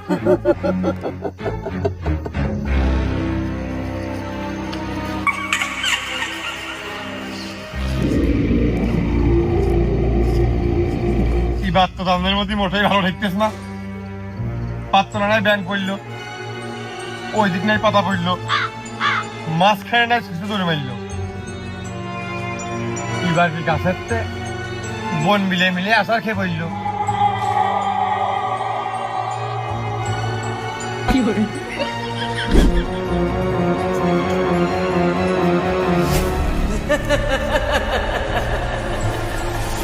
এবার তো দামের মধ্যে মোটেই ভালো ঠেকতেছ না। পাঁচতলা নাই ব্যাংক পড়লো, ওই দিক নাই পাতা পড়লো, মাঝখানে নাই শিশু ধরে মারলো। এবার কি গাছের বন মিলে মিলে আসার খেয়ে পড়লো।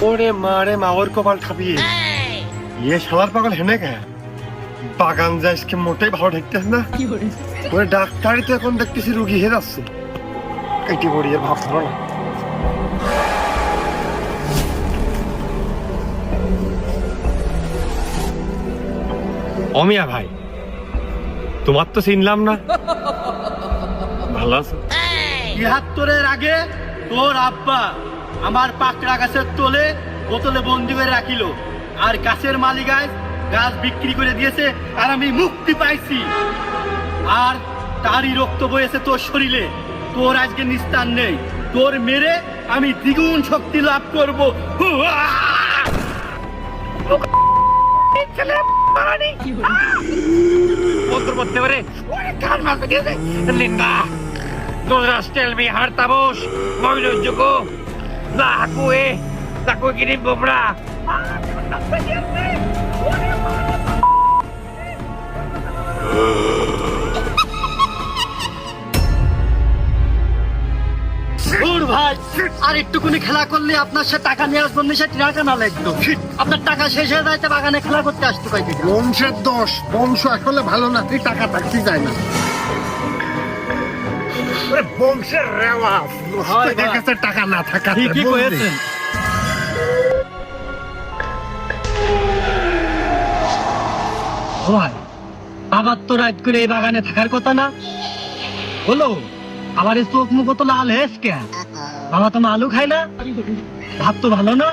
ওরে মারে মা, ওর কপাল খাপিয়ে ইয়ে শালার পাগল হেনে কে বাগান যাইসকে মোটেই ভালো ঠেকতেছ না। ওরে ডাক্তারই তো এখন দেখতেছি রুগী হয়ে যাচ্ছে। এটি বড়ি এর ভাব ধরো না। অমিয়া ভাই, তোমার তো চিনলাম না। ভালো আছো? ৭৩-এর আগে তোর আব্বা আমার পাকড়া গাছের তোলে বোতলে বন্দি করে রাখিল, আর গাছের মালিকায় গাছ বিক্রি করে দিয়েছে, আর আমি মুক্তি পাইছি। আর তারই রক্ত বয়েছে তোর শরীরে। তোর আজকে নিস্তার নেই। তোর মেরে আমি দ্বিগুণ শক্তি লাভ করবো। করতে পারে নিন্দা Dovrás telmi hartamos, mojnogyugo, lakuje, takoj kirim bobra. ভাই, আর একটুকুনি খেলা করলে আপনার সে টাকা নিয়ে আসবেন, সে টাকা না লাগতো। আপনার টাকা শেষ হয়ে যাইতে বাগানে খেলা করতে আসতো। বংশের দোষ, বংশ আসলে ভালো না, তুই টাকা থাকতে যায় না। বংশের রেওয়াজ, কাছে টাকা না থাকা। ঠিকই কয়েছেন। ভাই, আবার তো রাত করে এই বাগানে থাকার কথা না হলো। আবার এই চোখ মুখ তো লাল হেস কে? বাবা তো আলু খায় না, ভাত তো ভালো না।